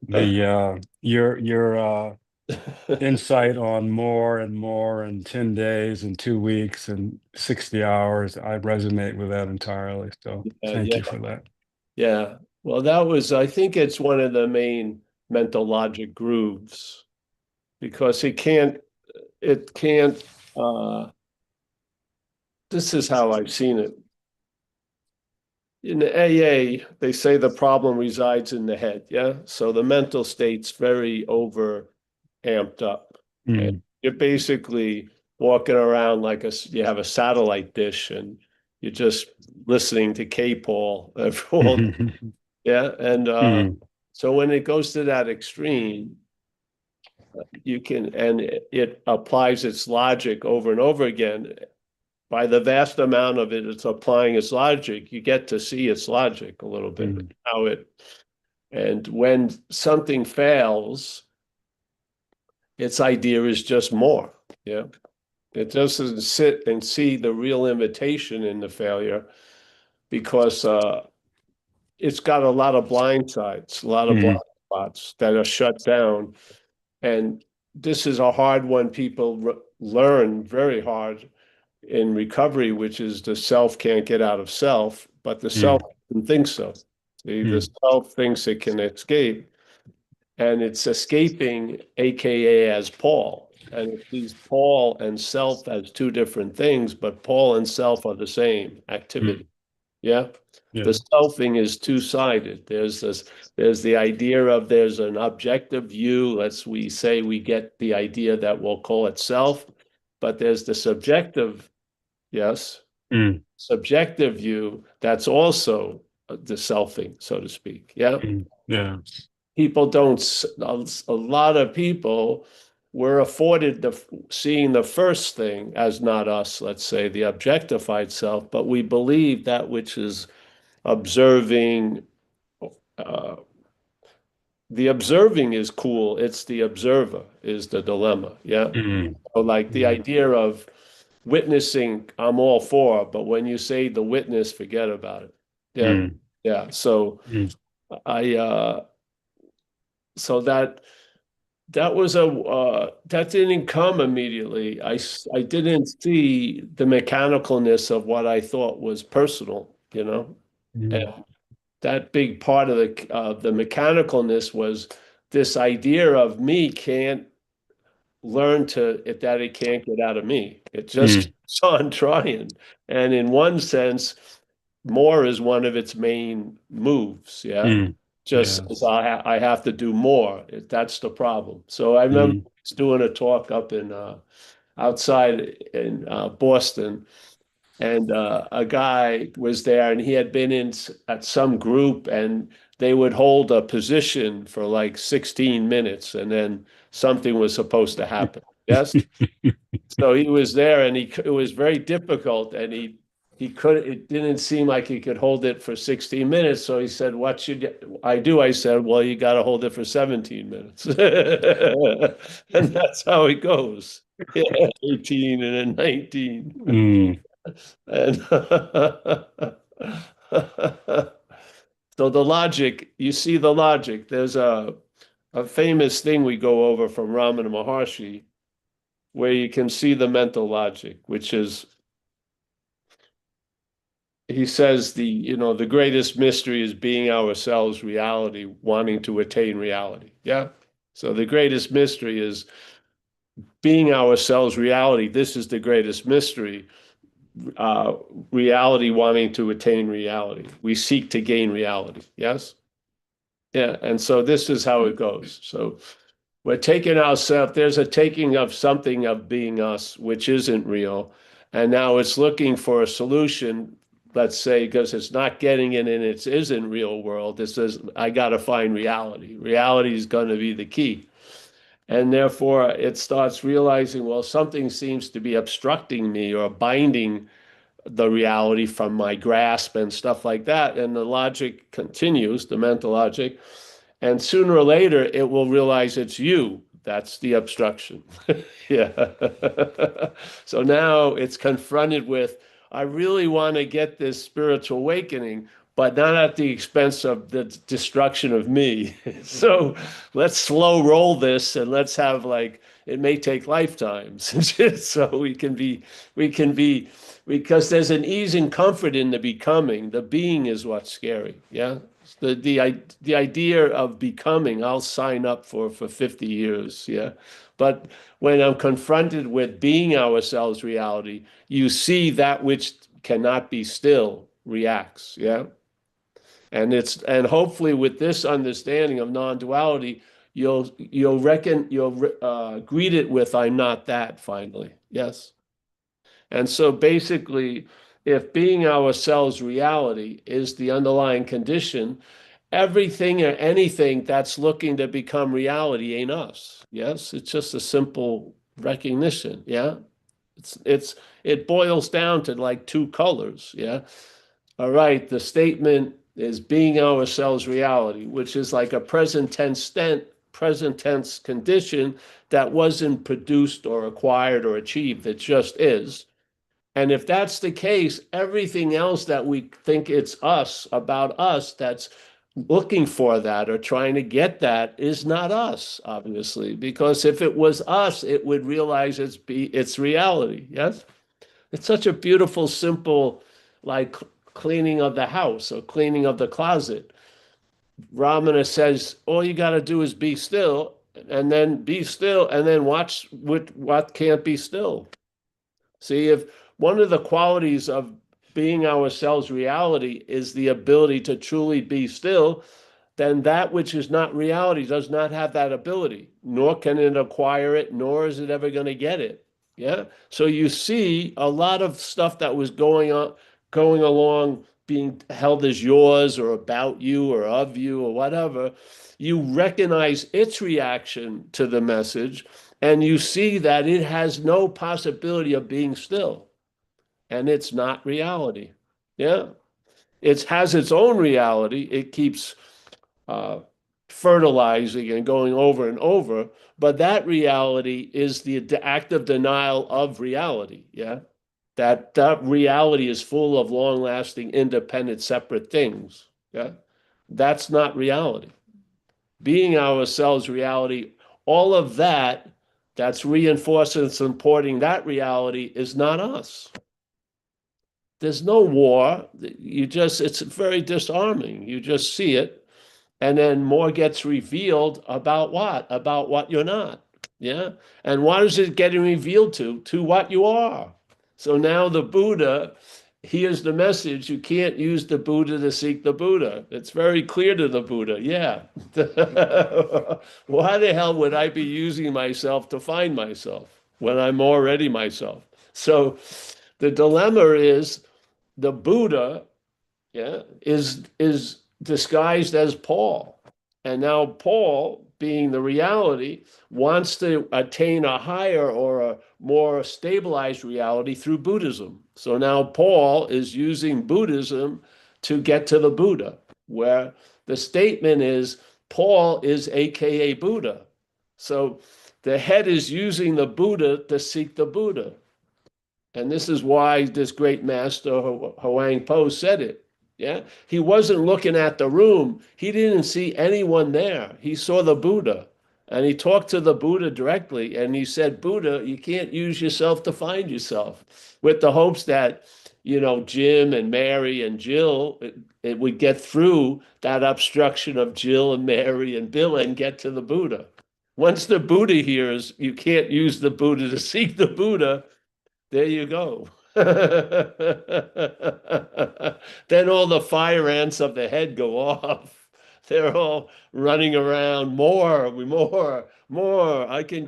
The your insight on more and more in 10 days and 2 weeks and 60 hours, I resonate with that entirely. So thank Yeah, you for that. yeah. Well, I think it's one of the main mental logic grooves because it can't, uh, this is how I've seen it. In the AA, they say the problem resides in the head. Yeah. So the mental state's very over amped up. And Mm. you're basically walking around like you have a satellite dish and you're just listening to K-Paul all day. Yeah. And Mm. so when it goes to that extreme, and it applies its logic over and over again. By the vast amount of it, it's applying its logic. You get to see its logic a little bit, Mm. and when something fails, its idea is just more. Yeah. It doesn't sit and see the real imitation in the failure because it's got a lot of blind sides, a lot of blind Mm. spots that are shut down. And this is a hard one people learn very hard in recovery, which is the self can't get out of self, but the self Mm. doesn't think so. See, the Mm. self thinks it can escape, and it's escaping, AKA as Paul. And it sees Paul and self as two different things, but Paul and self are the same Mm. activity. Yeah. The Yeah. selfing is two-sided. There's the idea of there's an objective view. We say we get the idea that we'll call it self, but there's the subjective, yes, Mm. subjective view that's also the selfing, so to speak. Yeah. Mm. Yeah. People don't, a lot of people were afforded seeing the first thing as not us, let's say, the objectified self, but we believe that which is observing. Uh, the observing is cool. It's the observer is the dilemma. Yeah. Mm. So like the Mm. idea of witnessing, I'm all for, but when you say the witness, forget about it. Yeah. Mm. Yeah. So Mm. I, so that was that didn't come immediately. I didn't see the mechanicalness of what I thought was personal, Mm. and that big part of the mechanicalness was this idea of me can't learn that it can't get out of me. It just Mm. keeps on trying. And in one sense, more is one of its main moves. Yeah. Mm. Just Yeah. as I have to do more. That's the problem. So I remember Mm. doing a talk up in outside in Boston, and a guy was there, and he had been at some group, and they would hold a position for like 16 minutes, and then something was supposed to happen. Yes. So he was there, and it was very difficult, and he could it didn't seem like he could hold it for 16 minutes. So he said, "What should I do?" I said, "Well, you got to hold it for 17 minutes." And that's how it goes. Yeah, 18 and then 19. Mm. And so the logic, you see the logic. There's a famous thing we go over from Ramana Maharshi where you can see the mental logic, which is he says the greatest mystery is being ourselves reality, wanting to attain reality. Yeah. So the greatest mystery is being ourselves reality. This is the greatest mystery. Uh, Reality wanting to attain reality. We seek to gain reality. Yes. Yeah. And so this is how it goes. So we're taking ourselves, there's a taking of something of being us, which isn't real. And now it's looking for a solution, let's say, because it's not getting it in its isn't real world. It says, I got to find reality. Reality is going to be the key. And therefore, it starts realizing, well, something seems to be obstructing me or binding the reality from my grasp and stuff like that. And the logic continues, the mental logic. And sooner or later, it will realize it's you. That's the obstruction. Yeah. So now it's confronted with, I really want to get this spiritual awakening, but not at the expense of the destruction of me. So let's slow roll this and let's have like, it may take lifetimes. So we can be, because there's an ease and comfort in the becoming. The being is what's scary. Yeah. The idea of becoming, I'll sign up for 50 years. Yeah. But when I'm confronted with being ourselves reality, you see that which cannot be still reacts. Yeah. And hopefully with this understanding of non-duality, you'll greet it with "I'm not that" finally. Yes. And so basically, if being ourselves reality is the underlying condition, everything or anything that's looking to become reality ain't us. Yes, it's just a simple recognition. Yeah, it boils down to like two colors. Yeah. All right, the statement is being ourselves reality, which is like a present tense condition that wasn't produced or acquired or achieved. It just is. And if that's the case, everything else that we think it's us, about us, that's looking for that or trying to get that is not us, obviously, because if it was us, it would realize it's reality. Yes. It's such a beautiful, simple, like cleaning of the house or cleaning of the closet. Ramana says, all you got to do is be still and then be still and then watch what can't be still. See, if one of the qualities of being ourselves reality is the ability to truly be still, then that which is not reality does not have that ability, nor can it acquire it, nor is it ever going to get it. Yeah. So you see a lot of stuff that was going along, being held as yours or about you or of you or whatever. You recognize its reaction to the message, and you see that it has no possibility of being still, and it's not reality. Yeah. It has its own reality. It keeps uh, fertilizing and going over and over. But that reality is the act of denial of reality. Yeah. That reality is full of long lasting, independent, separate things. Yeah. That's not reality. Being ourselves reality, all of that that's reinforcing and supporting that reality is not us. There's no war. It's very disarming. You just see it. And then more gets revealed about what? About what you're not. Yeah. And what is it getting revealed to? To what you are. So now the Buddha here's the message. You can't use the Buddha to seek the Buddha. It's very clear to the Buddha. Yeah. Why the hell would I be using myself to find myself when I'm already myself? So the dilemma is the Buddha, yeah, is disguised as Paul. And now Paul, being the reality, wants to attain a higher or a more stabilized reality through Buddhism. So now Paul is using Buddhism to get to the Buddha, where the statement is Paul is AKA Buddha. So the head is using the Buddha to seek the Buddha. And this is why this great master Huang Po said it. Yeah. He wasn't looking at the room. He didn't see anyone there. He saw the Buddha. And he talked to the Buddha directly. And he said, Buddha, you can't use yourself to find yourself, with the hopes that, Jim and Mary and Jill, it would get through that obstruction of Jill and Mary and Bill and get to the Buddha. Once the Buddha hears you can't use the Buddha to seek the Buddha, there you go. Then all the fire ants of the head go off. They're all running around. More, more. I can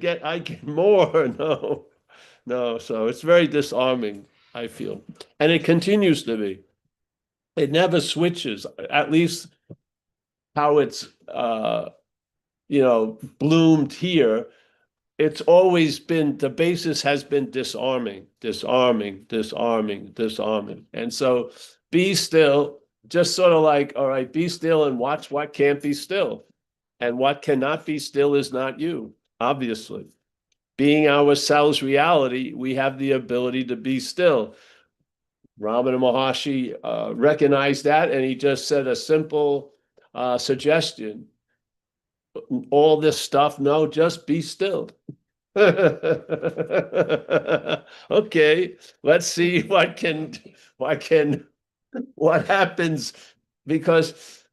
more. No, no. So it's very disarming, I feel. And it continues to be. It never switches, at least how it's, bloomed here. It's always been, the basis has been disarming, disarming, disarming, disarming. And so be still, just sort of like, all right, be still and watch what can't be still. And what cannot be still is not you, obviously. Being ourselves reality, we have the ability to be still. Ramana Maharshi recognized that, and he just said a simple suggestion. All this stuff, no, just be still. Okay, let's see what happens, because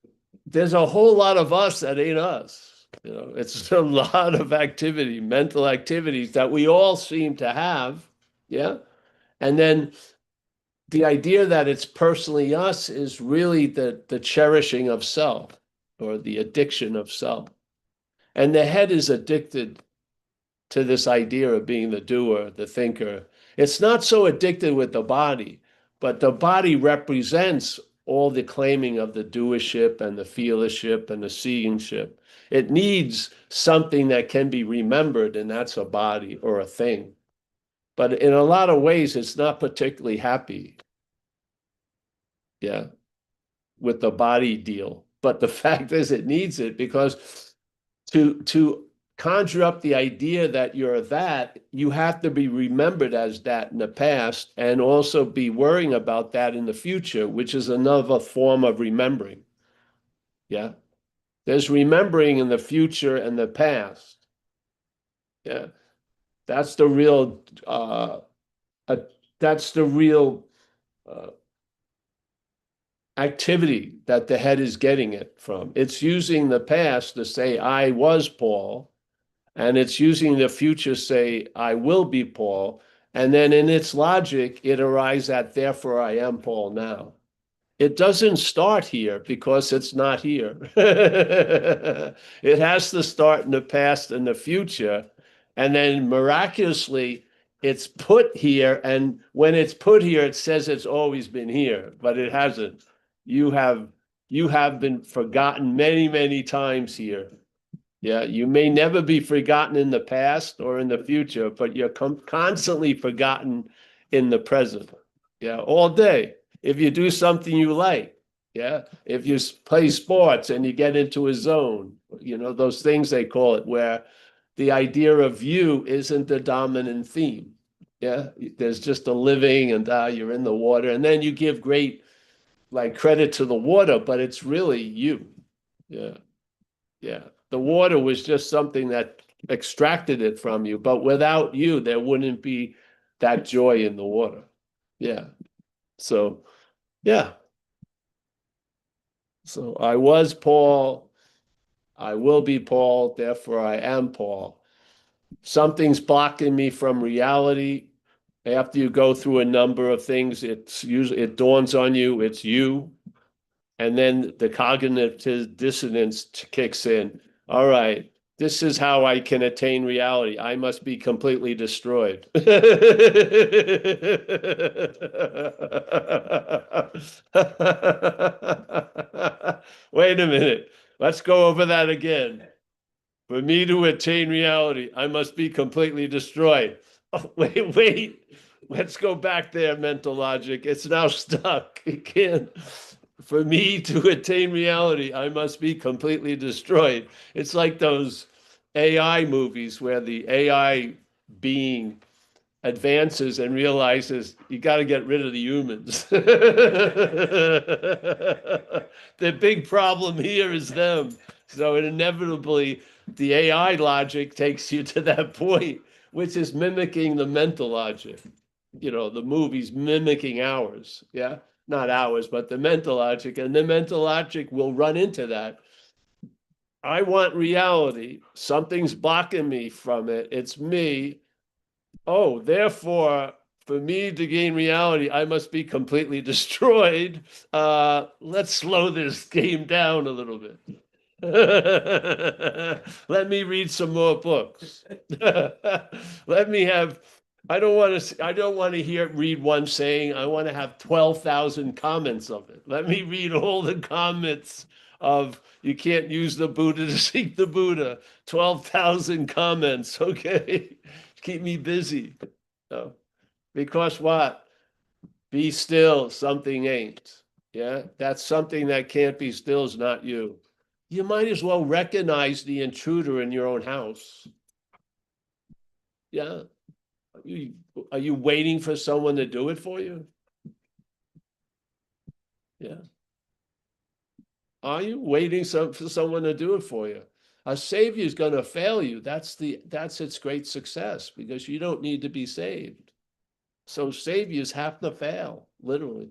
there's a whole lot of us that ain't us. You know, it's a lot of activity, mental activities that we all seem to have. Yeah. And then the idea that it's personally us is really the cherishing of self, or the addiction of self. And the head is addicted to this idea of being the doer, the thinker. It's not so addicted with the body, but the body represents all the claiming of the doership and the feelership and the seeingship. It needs something that can be remembered, and that's a body or a thing. But in a lot of ways, it's not particularly happy. Yeah, with the body deal. But the fact is, it needs it, because to conjure up the idea that you're that, you have to be remembered as that in the past, and also be worrying about that in the future, which is another form of remembering. Yeah. There's remembering in the future and the past. Yeah. That's the real uh, that's the real uh, activity that the head is getting it from. It's using the past to say, I was Paul, and it's using the future to say, I will be Paul. And then in its logic, it arrives at, therefore, I am Paul now. It doesn't start here because it's not here. It has to start in the past and the future. And then miraculously, it's put here. And when it's put here, it says it's always been here, but it hasn't. You have you have been forgotten many, many times here. Yeah, you may never be forgotten in the past or in the future, but you're constantly forgotten in the present. Yeah, all day. If you do something you like, yeah, if you play sports and you get into a zone, you know, those things they call it, where the idea of you isn't the dominant theme. Yeah, there's just a living, and you're in the water, and then you give great like credit to the water, but it's really you. Yeah. Yeah. The water was just something that extracted it from you, but without you, there wouldn't be that joy in the water. Yeah. So, yeah. So I was Paul. I will be Paul. Therefore, I am Paul. Something's blocking me from reality. After you go through a number of things, it dawns on you, it's you. And then the cognitive dissonance kicks in. All right, this is how I can attain reality. I must be completely destroyed. Wait a minute. Let's go over that again. For me to attain reality, I must be completely destroyed. Oh, wait. Let's go back there, mental logic. It's now stuck. It can't. For me to attain reality, I must be completely destroyed. It's like those AI movies where the AI being advances and realizes you got to get rid of the humans. The big problem here is them. So it inevitably, the AI logic takes you to that point, which is mimicking the mental logic. You know, the movie's mimicking ours. Yeah. Not ours, but the mental logic. And the mental logic will run into that. I want reality. Something's blocking me from it. It's me. Oh, therefore, for me to gain reality, I must be completely destroyed. Let's slow this game down a little bit. Let me read some more books. Let me have. I don't want to. I don't want to read one saying. I want to have 12,000 comments of it. Let me read all the comments of. You can't use the Buddha to seek the Buddha. 12,000 comments. Okay, keep me busy. No. Because what? Be still. Something ain't. Yeah, that's something that can't be still is not you. You might as well recognize the intruder in your own house. Yeah. Are you waiting for someone to do it for you? Yeah. Are you waiting for someone to do it for you? A savior is going to fail you. That's its great success, because you don't need to be saved. So saviors have to fail, literally.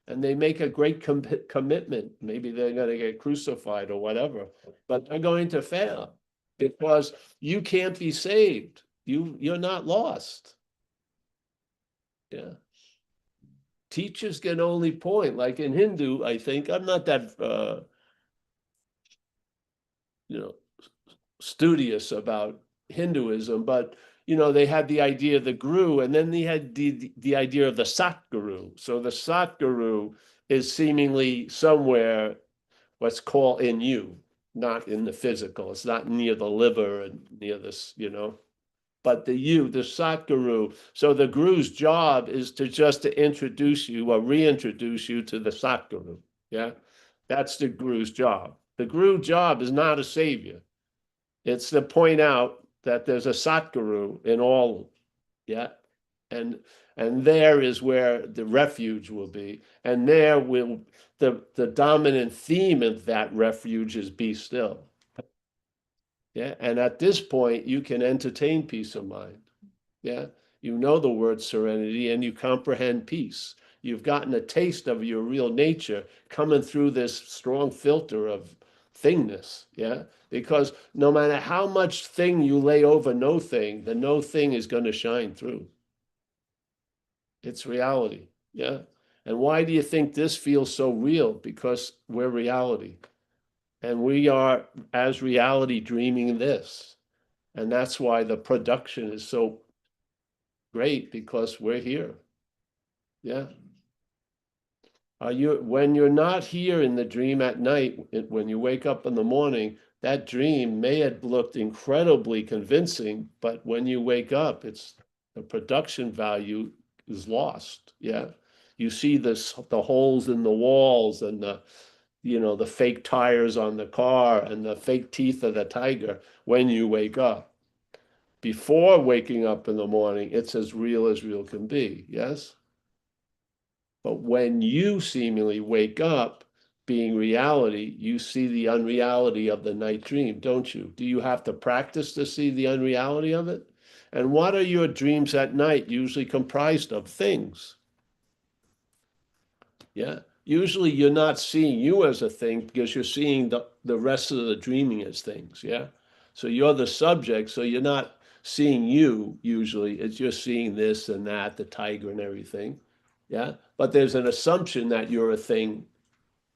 And they make a great commitment. Maybe they're going to get crucified or whatever, but they're going to fail because you can't be saved. You're not lost. Yeah. Teachers can only point, like in Hindu, I think. I'm not that you know, studious about Hinduism, but they had the idea of the guru, and then they had the idea of the Satguru. So the Satguru is seemingly somewhere what's called in you, not in the physical. It's not near the liver and near this, but the Satguru. So the guru's job is to introduce you or reintroduce you to the Satguru. Yeah. That's the guru's job. The guru job is not a savior. It's to point out that there's a Satguru in all. Yeah. And there is where the refuge will be. And there will the dominant theme of that refuge is be still. Yeah. And at this point, you can entertain peace of mind. Yeah. You know the word serenity and you comprehend peace. You've gotten a taste of your real nature coming through this strong filter of thingness. Yeah. Because no matter how much thing you lay over no thing, the no thing is going to shine through. It's reality. Yeah. And why do you think this feels so real? Because we're reality. And we are, as reality, dreaming this. And that's why the production is so great, because we're here. Yeah. When you're not here in the dream at night, when you wake up in the morning, that dream may have looked incredibly convincing, but when you wake up, the production value is lost. Yeah. You see the holes in the walls and the fake tires on the car and the fake teeth of the tiger when you wake up. Before waking up in the morning, it's as real can be. Yes. But when you seemingly wake up being reality, you see the unreality of the night dream, don't you? Do you have to practice to see the unreality of it? And what are your dreams at night usually comprised of? Things. Yeah. Usually you're not seeing you as a thing because you're seeing the rest of the dreaming as things. Yeah. So you're the subject. So you're not seeing you usually. It's just seeing this and that, the tiger and everything. Yeah. But there's an assumption that you're a thing,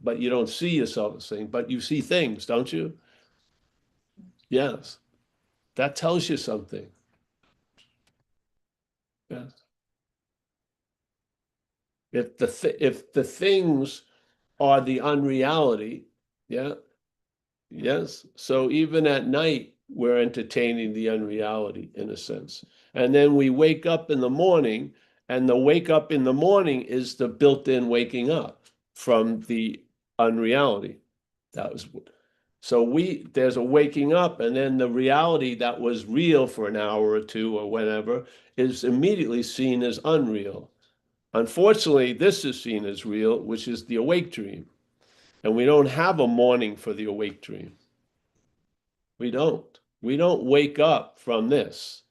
but you don't see yourself as a thing, but you see things, don't you? Yes. That tells you something. Yeah. If the things are the unreality, yeah, yes. So even at night, we're entertaining the unreality in a sense. And then we wake up in the morning, and the wake up in the morning is the built-in waking up from the unreality. That was so there's a waking up, and then the reality that was real for an hour or two or whenever is immediately seen as unreal. Unfortunately, this is seen as real, which is the awake dream. And we don't have a morning for the awake dream. We don't. We don't wake up from this.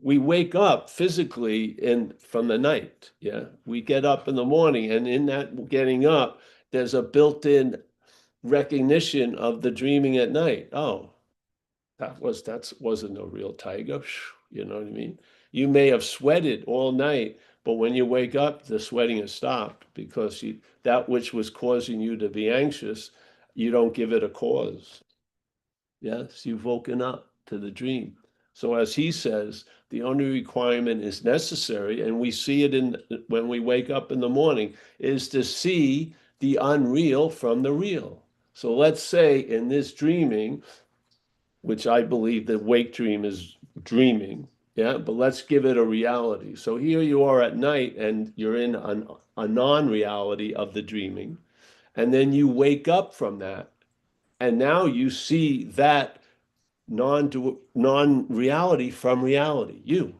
We wake up physically from the night. Yeah. We get up in the morning, and in that getting up, there's a built-in recognition of the dreaming at night. Oh, that wasn't a real tiger. You know what I mean? You may have sweated all night, but when you wake up, the sweating has stopped because that which was causing you to be anxious, you don't give it a cause. Yes, you've woken up to the dream. So as he says, the only requirement is necessary, and we see it when we wake up in the morning, is to see the unreal from the real. So let's say in this dreaming, which I believe the wake dream is dreaming, yeah, but let's give it a reality. So here you are at night and you're in a non-reality of the dreaming, and then you wake up from that, and now you see that non-reality from reality,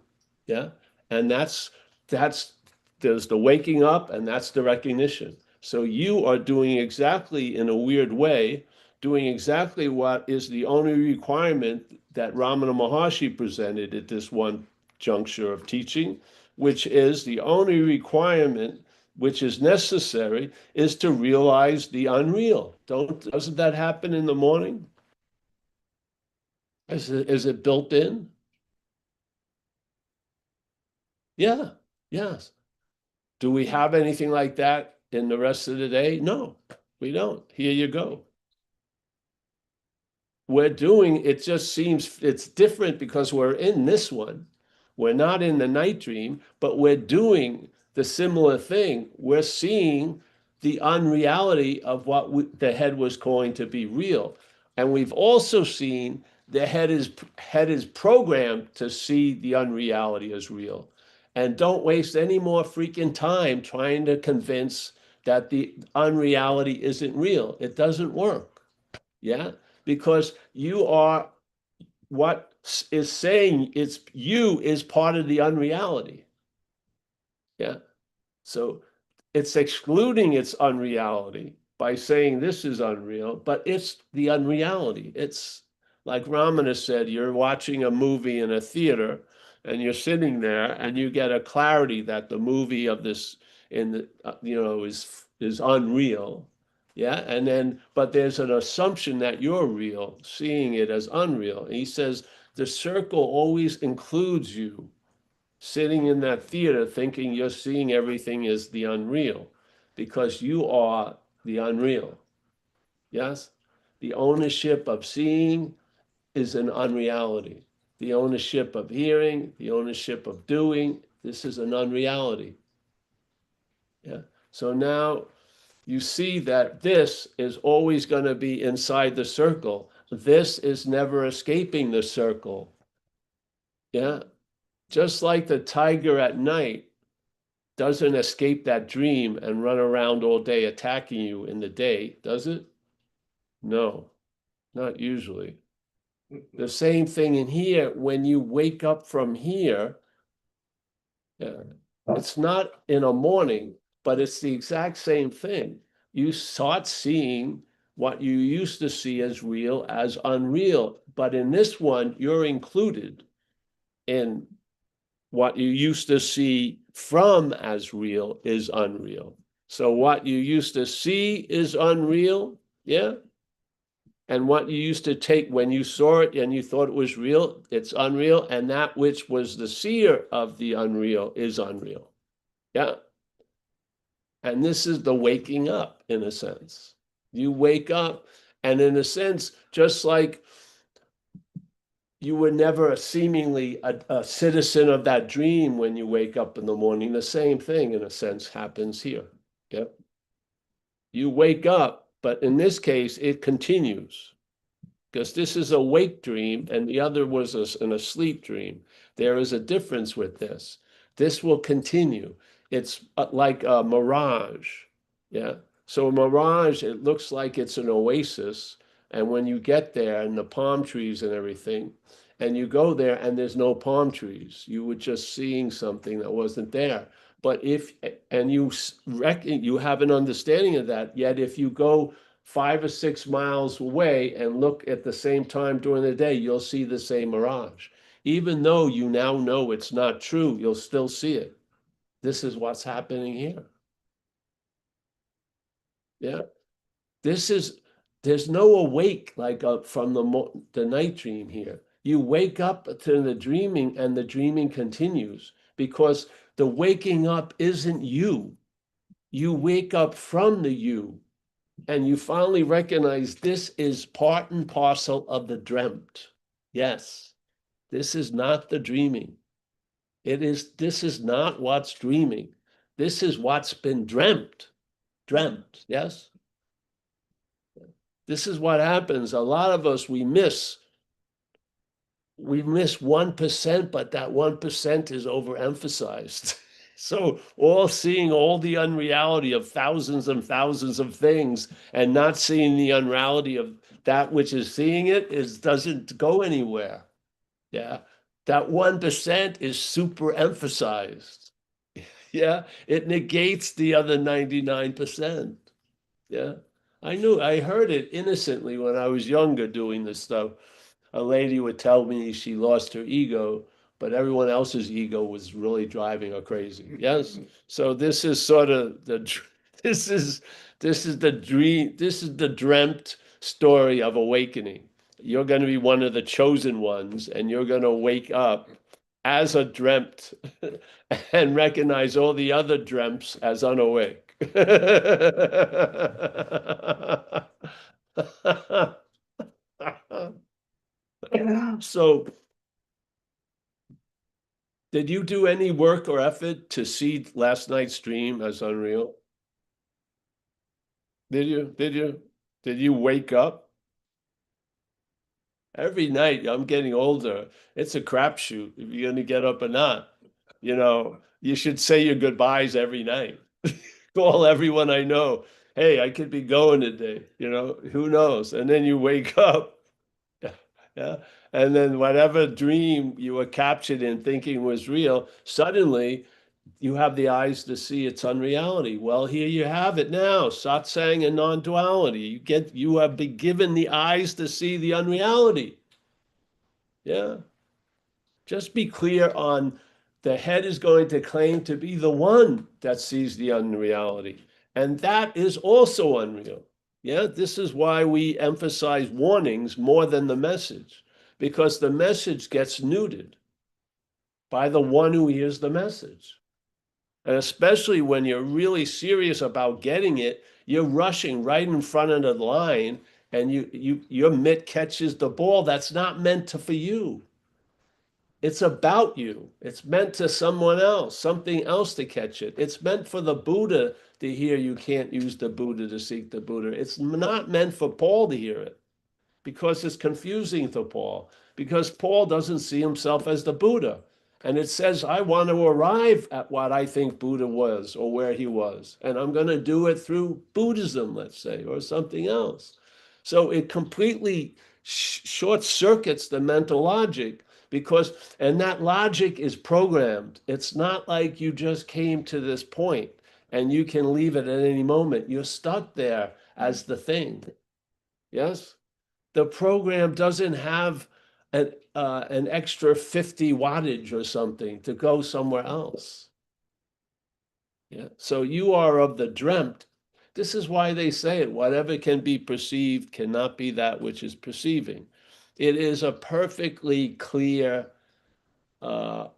yeah, and that's there's the waking up, and that's the recognition. So you are doing exactly, in a weird way, doing exactly what is the only requirement that Ramana Maharshi presented at this one juncture of teaching, which is the only requirement which is necessary is to realize the unreal. Doesn't that happen in the morning? Is it built in? Yeah, yes. Do we have anything like that in the rest of the day? No, we don't. Here you go. We're doing, it just seems it's different because we're in this one. We're not in the night dream, but we're doing the similar thing. We're seeing the unreality of what the head was going to be real. And we've also seen the head is programmed to see the unreality as real. And don't waste any more freaking time trying to convince that the unreality isn't real. It doesn't work. Yeah, because you are what is saying it's you is part of the unreality. Yeah. So it's excluding its unreality by saying this is unreal, but it's the unreality. It's like Ramana said, you're watching a movie in a theater and you're sitting there and you get a clarity that the movie of this in the is unreal. Yeah. And then, but there's an assumption that you're real, seeing it as unreal. And he says the circle always includes you sitting in that theater thinking you're seeing everything as the unreal because you are the unreal. Yes? The ownership of seeing is an unreality. The ownership of hearing, the ownership of doing, this is an unreality. Yeah. So now you see that this is always going to be inside the circle. This is never escaping the circle. Yeah. Just like the tiger at night doesn't escape that dream and run around all day attacking you in the day, does it? No, not usually. The same thing in here, when you wake up from here, it's not in a morning, but it's the exact same thing. You start seeing what you used to see as real as unreal. But in this one, you're included in what you used to see from as real is unreal. So what you used to see is unreal, yeah? And what you used to take when you saw it and you thought it was real, it's unreal. And that which was the seer of the unreal is unreal, yeah? And this is the waking up, in a sense. You wake up, and in a sense, just like you were never seemingly a citizen of that dream when you wake up in the morning. The same thing, in a sense, happens here. Yep. You wake up, but in this case, it continues because this is a wake dream and the other was an asleep dream. There is a difference with this. This will continue. It's like a mirage. Yeah. So a mirage, it looks like it's an oasis. And when you get there and the palm trees and everything, and you go there and there's no palm trees, you were just seeing something that wasn't there. But and you have an understanding of that, yet if you go 5 or 6 miles away and look at the same time during the day, you'll see the same mirage. Even though you now know it's not true, you'll still see it. This is what's happening here. Yeah. There's no awake like from the night dream here. You wake up to the dreaming and the dreaming continues because the waking up isn't you. You wake up from the you and you finally recognize this is part and parcel of the dreamt. Yes, this is not the dreaming. This is not what's dreaming. This is what's been dreamt. Dreamt, yes? This is what happens. A lot of us, we miss 1%, but that 1% is overemphasized. So all seeing all the unreality of thousands and thousands of things and not seeing the unreality of that which is seeing it doesn't go anywhere. Yeah. That 1% is super emphasized. Yeah, it negates the other 99%. Yeah. I heard it innocently when I was younger doing this stuff. A lady would tell me she lost her ego, but everyone else's ego was really driving her crazy. Yes. So this is sort of this is this is the dream, this is the dreamt story of awakening. You're going to be one of the chosen ones, and you're going to wake up as a dreamt and recognize all the other dreamts as unawake. So, did you do any work or effort to see last night's dream as unreal? Did you? Did you? Did you wake up? Every night, I'm getting older. It's a crapshoot if you're going to get up or not. You should say your goodbyes every night. Call everyone I know. Hey, I could be going today. Who knows? And then you wake up. Yeah. And then whatever dream you were captured in thinking was real, suddenly you have the eyes to see its unreality. Well, here you have it now, satsang and non-duality. You have been given the eyes to see the unreality. Yeah. Just be clear on the head is going to claim to be the one that sees the unreality. And that is also unreal. Yeah, this is why we emphasize warnings more than the message, because the message gets neutered by the one who hears the message. And especially when you're really serious about getting it, you're rushing right in front of the line, and your mitt catches the ball that's not meant for you. It's about you. It's meant to someone else, something else to catch it. It's meant for the Buddha to hear you can't use the Buddha to seek the Buddha. It's not meant for Paul to hear it because it's confusing to Paul, because Paul doesn't see himself as the Buddha. And it says, I want to arrive at what I think Buddha was or where he was. And I'm going to do it through Buddhism, let's say, or something else. So it completely short circuits the mental logic and that logic is programmed. It's not like you just came to this point and you can leave it at any moment. You're stuck there as the thing. Yes? The program doesn't have an extra 50 wattage or something to go somewhere else. Yeah. So you are of the dreamt. This is why they say it. Whatever can be perceived cannot be that which is perceiving. It is a perfectly clear it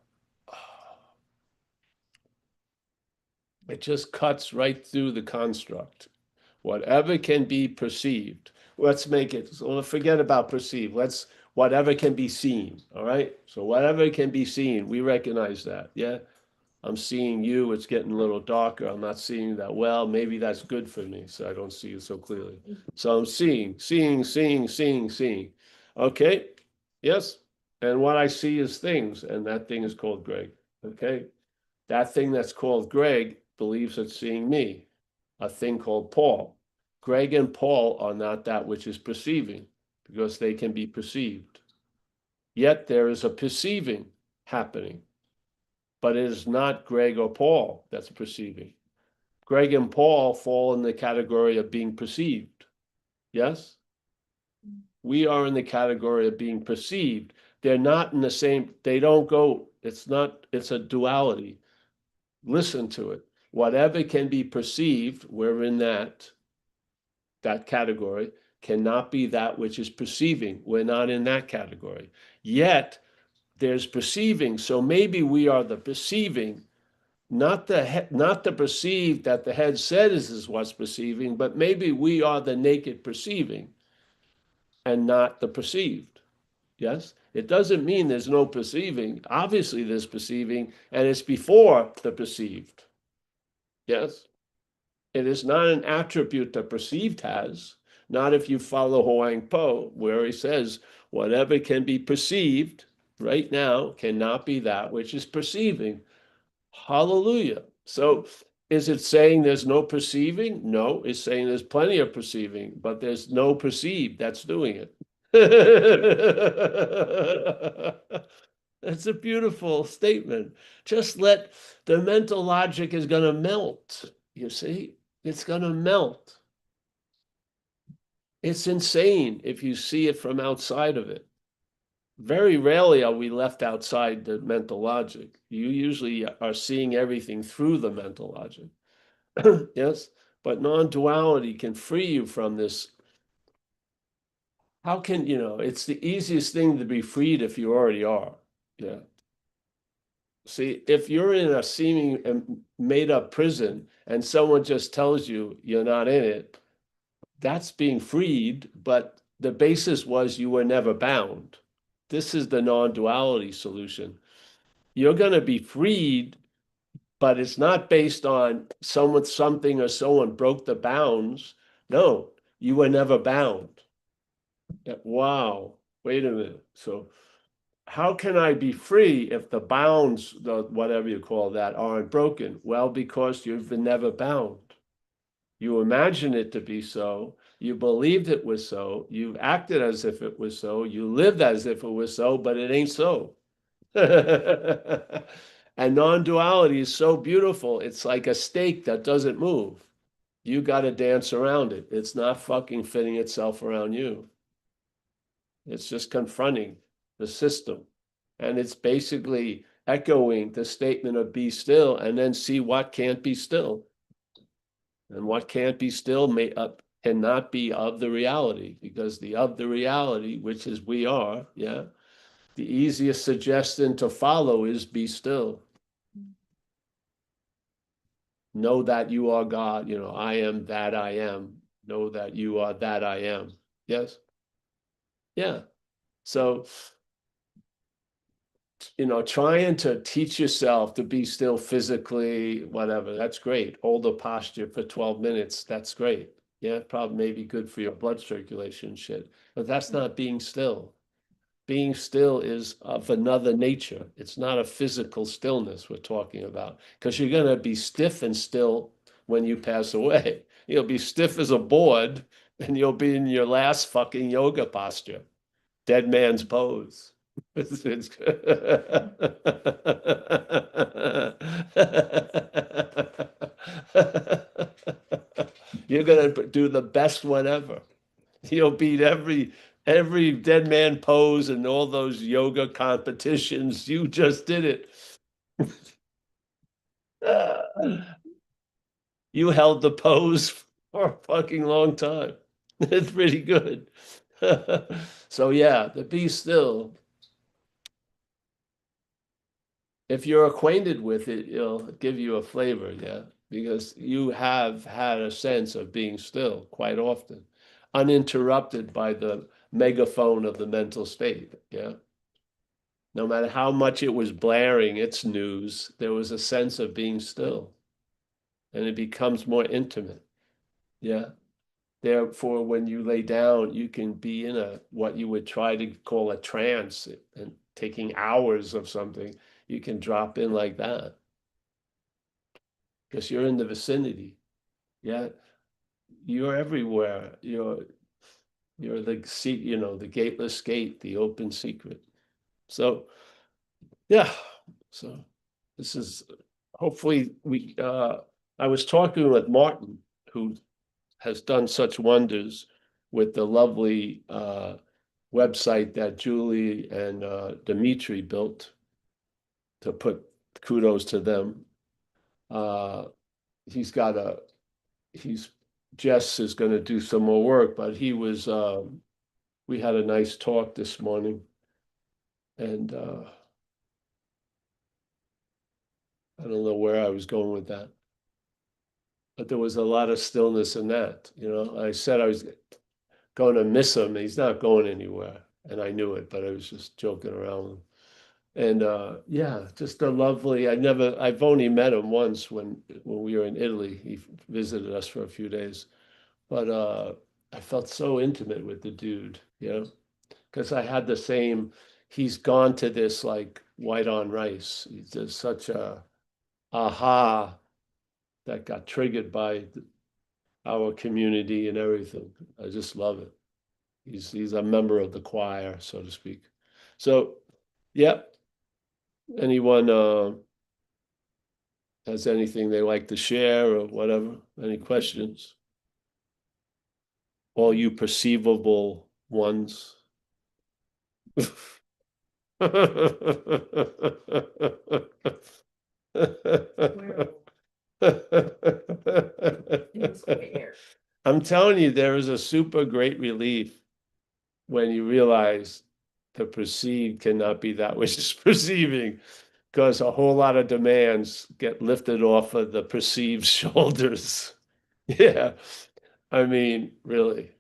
just cuts right through the construct. Whatever can be perceived. Let's make it, so forget about perceived. Whatever can be seen. All right. So whatever can be seen, we recognize that. Yeah. I'm seeing you. It's getting a little darker. I'm not seeing you that well. Maybe that's good for me, so I don't see you so clearly. So I'm seeing. Okay. Yes. And what I see is things, and that thing is called Greg. Okay. That thing that's called Greg believes it's seeing me, a thing called Paul. Greg and Paul are not that which is perceiving, because they can be perceived. Yet there is a perceiving happening, but it is not Greg or Paul that's perceiving. Greg and Paul fall in the category of being perceived. Yes? We are in the category of being perceived. They're not in the same, they don't go, it's a duality. Listen to it. Whatever can be perceived, we're in that category, cannot be that which is perceiving. We're not in that category. Yet there's perceiving. So maybe we are the perceiving, not the perceived that the head says is what's perceiving, but maybe we are the naked perceiving and not the perceived. Yes? It doesn't mean there's no perceiving. Obviously, there's perceiving, and it's before the perceived. Yes? It is not an attribute the perceived has, not if you follow Huang Po, where he says, whatever can be perceived right now cannot be that which is perceiving. Hallelujah. So is it saying there's no perceiving? No, it's saying there's plenty of perceiving, but there's no perceived that's doing it. It's a beautiful statement. Just let the mental logic is going to melt. You see, it's going to melt. It's insane if you see it from outside of it. Very rarely are we left outside the mental logic. You usually are seeing everything through the mental logic. Yes, but non-duality can free you from this. How can, it's the easiest thing to be freed if you already are. Yeah. See, if you're in a seeming made up prison and someone just tells you you're not in it, that's being freed, but the basis was you were never bound. This is the non-duality solution. You're going to be freed, but it's not based on something or someone broke the bounds. No, you were never bound. Wow, wait a minute. So how can I be free if the bounds, the whatever you call that, aren't broken? Well, because you've been never bound. You imagine it to be so. You believed it was so. You've acted as if it was so. You lived as if it was so, but it ain't so. And non-duality is so beautiful. It's like a steak that doesn't move. You got to dance around it. It's not fucking fitting itself around you. It's just confronting the system. And it's basically echoing the statement of be still and then see what can't be still. And what can't be still cannot be of the reality, because the of the reality, which is we are, yeah, the easiest suggestion to follow is be still. Know that you are God. I am that I am. Know that you are that I am. Yes? Yeah. So, trying to teach yourself to be still physically, whatever, that's great. Hold the posture for 12 minutes. That's great. Yeah, probably maybe good for your blood circulation shit. But that's not being still. Being still is of another nature. It's not a physical stillness we're talking about, because you're going to be stiff and still when you pass away. You'll be stiff as a board and you'll be in your last fucking yoga posture, dead man's pose. You're going to do the best one ever. You'll beat every dead man pose and all those yoga competitions. You just did it. You held the pose for a fucking long time. It's pretty good. So yeah, the be still. If you're acquainted with it, it'll give you a flavor, yeah, because you have had a sense of being still quite often, uninterrupted by the megaphone of the mental state, yeah. No matter how much it was blaring its news, there was a sense of being still, and it becomes more intimate. Yeah. Therefore, when you lay down, you can be in what you would try to call a trance, and taking hours of something, you can drop in like that because you're in the vicinity. Yeah. You're everywhere. You're the seat, the gateless gate, the open secret. So yeah. So this is hopefully I was talking with Martin, who has done such wonders with the lovely website that Julie and Dimitri built, to put kudos to them. Uh, he's got he's Jess is going to do some more work, but we had a nice talk this morning, and I don't know where I was going with that, but there was a lot of stillness in that. I said I was going to miss him. He's not going anywhere, and I knew it, but I was just joking around with him. And yeah, just a lovely. I've only met him once when we were in Italy. He visited us for a few days, but I felt so intimate with the dude, because I had the same. He's gone to this like white on rice. He's just such a aha that got triggered by our community and everything. I just love it. He's a member of the choir, so to speak. So, yep. Anyone has anything they like to share or whatever? Any questions? All you perceivable ones. I'm telling you, there is a super great relief when you realize the perceived cannot be that which is perceiving, because a whole lot of demands get lifted off of the perceived shoulders. Yeah, I mean, really.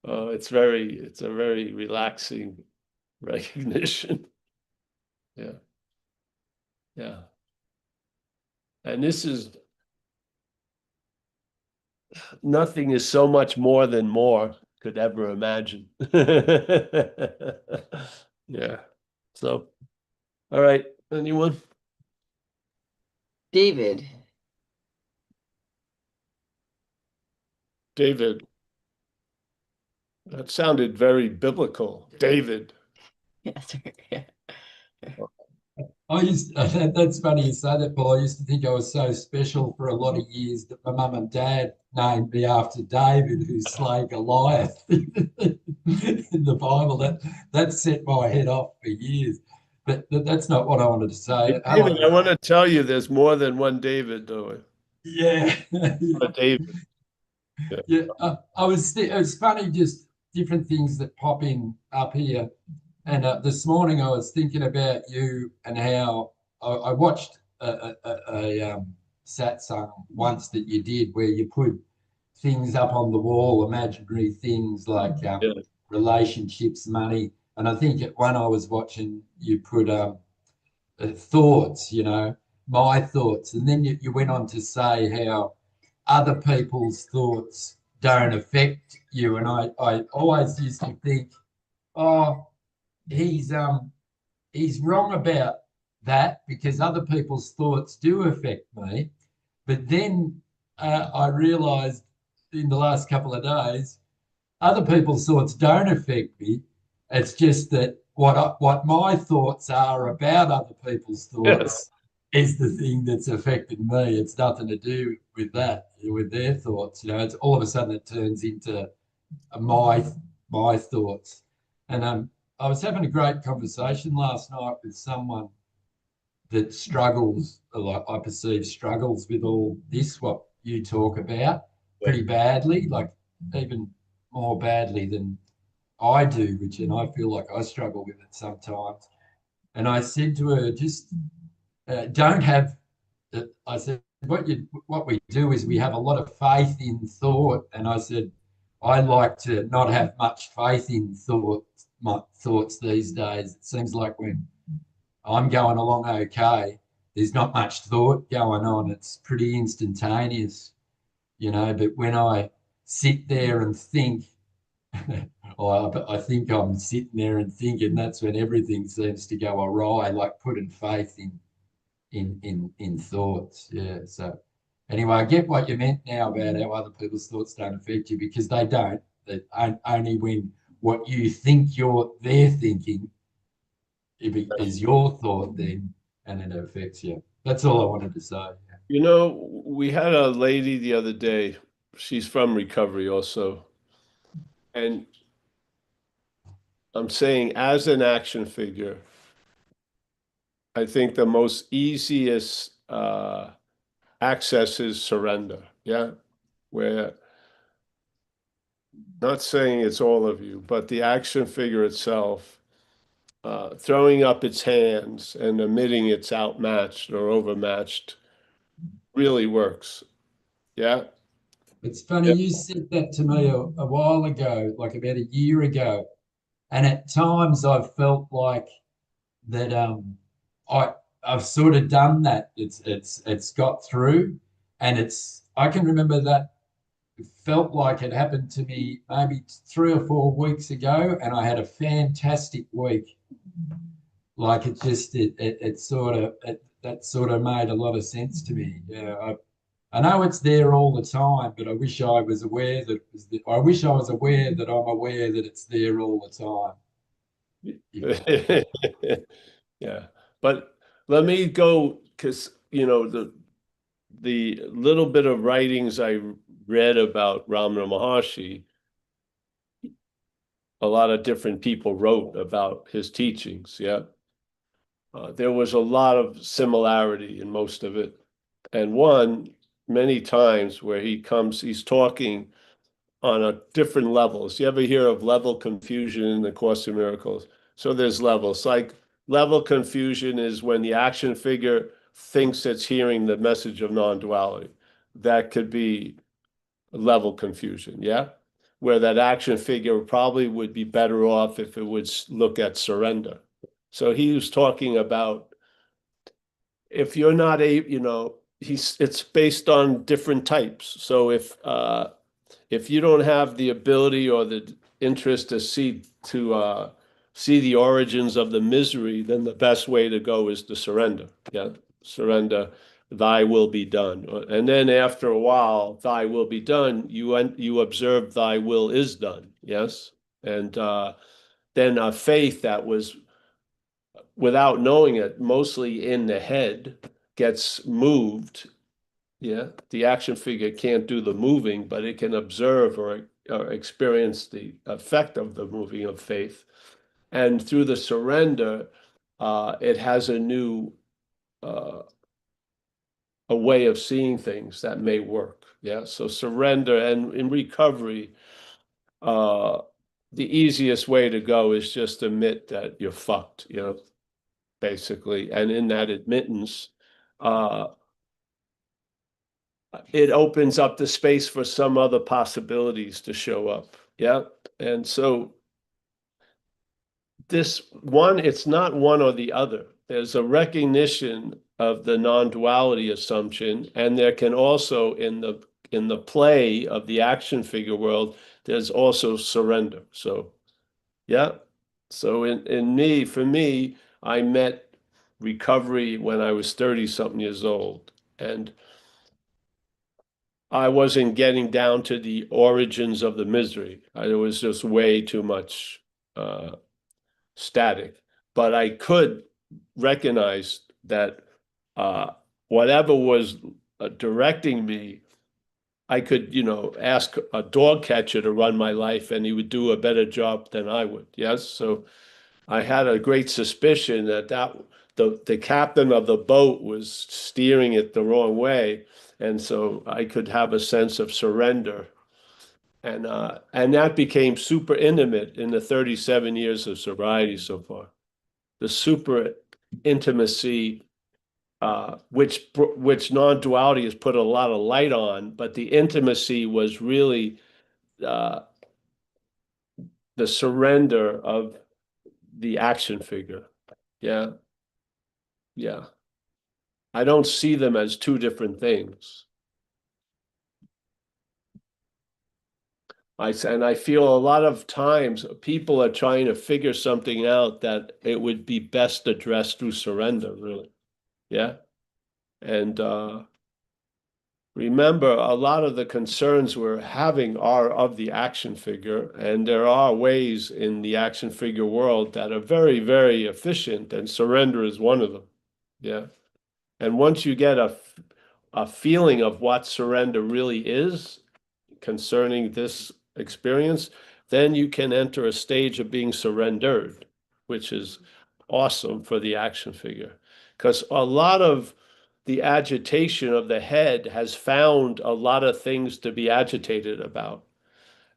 It's a very relaxing recognition. Yeah, yeah. And this is nothing is so much more than more could ever imagine. Yeah. So, all right. Anyone? David. David. That sounded very biblical. David. Yes. Yeah. That's funny you say that, Paul. I used to think I was so special for a lot of years that my mum and dad named me after David, who slayed Goliath in the Bible. That set my head off for years. But that's not what I wanted to say. David, I want to tell you there's more than one David, though. Yeah. David. Yeah. It was funny, just different things that pop in up here. And this morning I was thinking about you and how I watched a satsang once that you did where you put things up on the wall, imaginary things like relationships, money. And I think at one I was watching you put thoughts, my thoughts. And then you went on to say how other people's thoughts don't affect you. And I always used to think, oh, he's wrong about that because other people's thoughts do affect me. But then I realized in the last couple of days, other people's thoughts don't affect me. It's just that what my thoughts are about other people's thoughts is the thing that's affected me. It's nothing to do with that, with their thoughts. It's all of a sudden it turns into my thoughts. And I was having a great conversation last night with someone that struggles, like I perceive struggles with all this, what you talk about, pretty badly, like even more badly than I do, and I feel like I struggle with it sometimes. And I said to her, just don't have, I said, what we do is we have a lot of faith in thought. And I said, I like to not have much faith in my thoughts these days. It seems like when I'm going along okay, there's not much thought going on. It's pretty instantaneous, but when I sit there and think, I think I'm sitting there and thinking, that's when everything seems to go awry, like putting faith in thoughts. Yeah. So anyway, I get what you meant now about how other people's thoughts don't affect you, because they don't. That only when what you think they're thinking is your thought then, and it affects you. That's all I wanted to say. We had a lady the other day. She's from recovery also. And I'm saying, as an action figure, I think the most easiest access is surrender. Yeah. Where, not saying it's all of you, but the action figure itself, throwing up its hands and admitting it's outmatched or overmatched really works. Yeah. It's funny, you said that to me a while ago, like about a year ago. And at times I've felt like that I've sort of done that. It's got through. And I can remember that it felt like it happened to me maybe 3 or 4 weeks ago, and I had a fantastic week. Like that sort of made a lot of sense to me. Yeah, I know it's there all the time, but I wish I was aware that I wish I was aware that I'm aware that it's there all the time. Yeah, but let me go, because the little bit of writings I read about Ramana Maharshi, a lot of different people wrote about his teachings. Yeah, there was a lot of similarity in most of it, and many times where he's talking on a different levels. You ever hear of level confusion in the Course in Miracles? So there's levels. Like level confusion is when the action figure thinks it's hearing the message of non-duality. That could be level confusion, yeah? Where that action figure probably would be better off if it would look at surrender. So he was talking about if you're not it's based on different types. So if you don't have the ability or the interest to see the origins of the misery, then the best way to go is to surrender. Yeah, surrender. Thy will be done. And then after a while, thy will be done. You observe thy will is done. Yes, and then a faith that was without knowing it, mostly in the head, gets moved. Yeah, the action figure can't do the moving, but it can observe or experience the effect of the moving of faith. And through the surrender, it has a new a way of seeing things that may work. Yeah, so surrender, and in recovery, the easiest way to go is just admit that you're fucked, basically. And in that admittance, it opens up the space for some other possibilities to show up. Yeah. And so it's not one or the other. There's a recognition of the non-duality assumption, and there can also, in the play of the action figure world, there's also surrender. So yeah. So for me, I met recovery when I was 30-something years old. And I wasn't getting down to the origins of the misery. It was just way too much static. But I could recognize that whatever was directing me, I could, ask a dog catcher to run my life, and he would do a better job than I would. Yes, so I had a great suspicion that the captain of the boat was steering it the wrong way. And so I could have a sense of surrender. And that became super intimate in the 37 years of sobriety so far. The super intimacy, which non-duality has put a lot of light on, but the intimacy was really the surrender of the action figure. Yeah. Yeah. I don't see them as two different things. And I feel a lot of times people are trying to figure something out that it would be best addressed through surrender, really. Yeah. And remember, a lot of the concerns we're having are of the action figure, and there are ways in the action figure world that are very, very efficient, and surrender is one of them. Yeah. And once you get a feeling of what surrender really is concerning this experience, then you can enter a stage of being surrendered, which is awesome for the action figure. Because a lot of the agitation of the head has found a lot of things to be agitated about.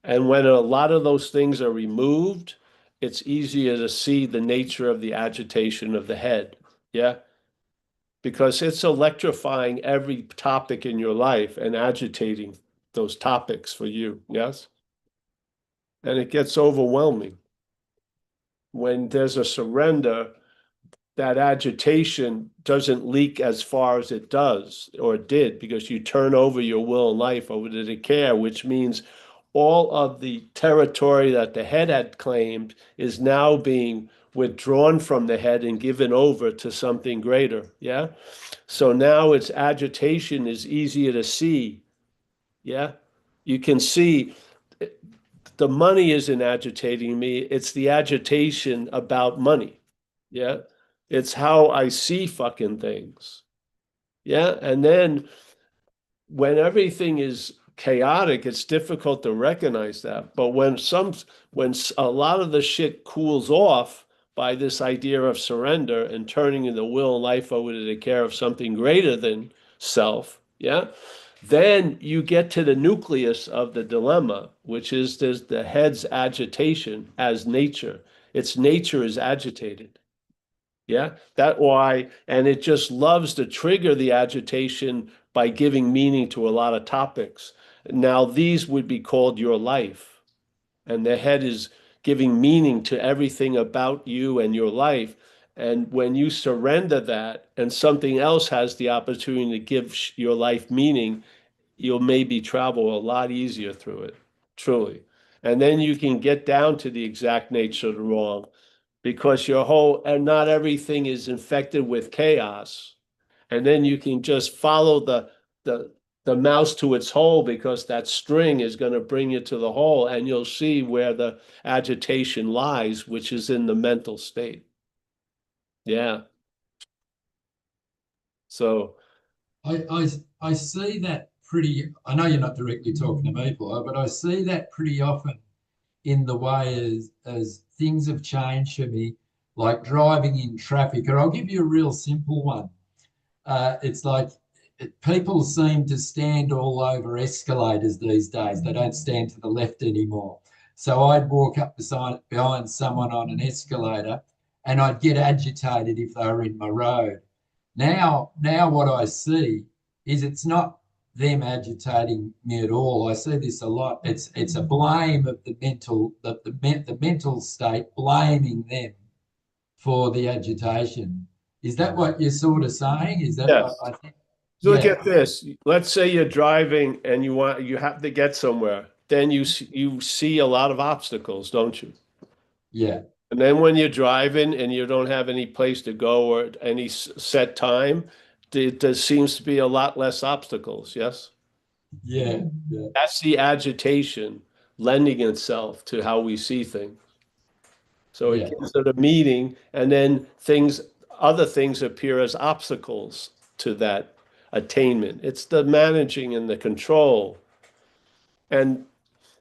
And when a lot of those things are removed, it's easier to see the nature of the agitation of the head. Yeah. Because it's electrifying every topic in your life and agitating those topics for you. Yes. And it gets overwhelming. When there's a surrender, that agitation doesn't leak as far as it does or did, because you turn over your will and life over to the care, which means all of the territory that the head had claimed is now being withdrawn from the head and given over to something greater. Yeah. So now its agitation is easier to see. Yeah. You can see the money isn't agitating me. It's the agitation about money. Yeah. It's how I see fucking things. Yeah. And then when everything is chaotic, it's difficult to recognize that. But when a lot of the shit cools off by this idea of surrender and turning the will and life over to the care of something greater than self, yeah, then you get to the nucleus of the dilemma, which is there's the head's agitation as nature. Its nature is agitated. Yeah, that why, and it just loves to trigger the agitation by giving meaning to a lot of topics. Now, these would be called your life, and the head is giving meaning to everything about you and your life. And when you surrender that, and something else has the opportunity to give your life meaning, you'll maybe travel a lot easier through it, truly. And then you can get down to the exact nature of the wrong because and not everything is infected with chaos. And then you can just follow the mouse to its hole because that string is going to bring you to the hole and you'll see where the agitation lies, which is in the mental state. Yeah. So I see that pretty. I know you're not directly talking to me, Paul, but I see that pretty often in the way as things have changed for me, like driving in traffic. Or I'll give you a real simple one. It's like people seem to stand all over escalators these days. They don't stand to the left anymore. So I'd walk up behind someone on an escalator and I'd get agitated if they were in my road. Now what I see is it's not them agitating me at all. I see this a lot. It's a blame of the mental state, blaming them for the agitation. Is that what you're sort of saying? Is that yes. I think? Look Yeah, at this. Let's say you're driving and you have to get somewhere. Then you see a lot of obstacles, don't you? yeah, And then when you're driving and you don't have any place to go or any set time, there seems to be a lot less obstacles. Yes. yeah, yeah, That's the agitation lending itself to how we see things. So it yeah, gives it a meaning, and then other things appear as obstacles to that attainment. It's the managing and the control. And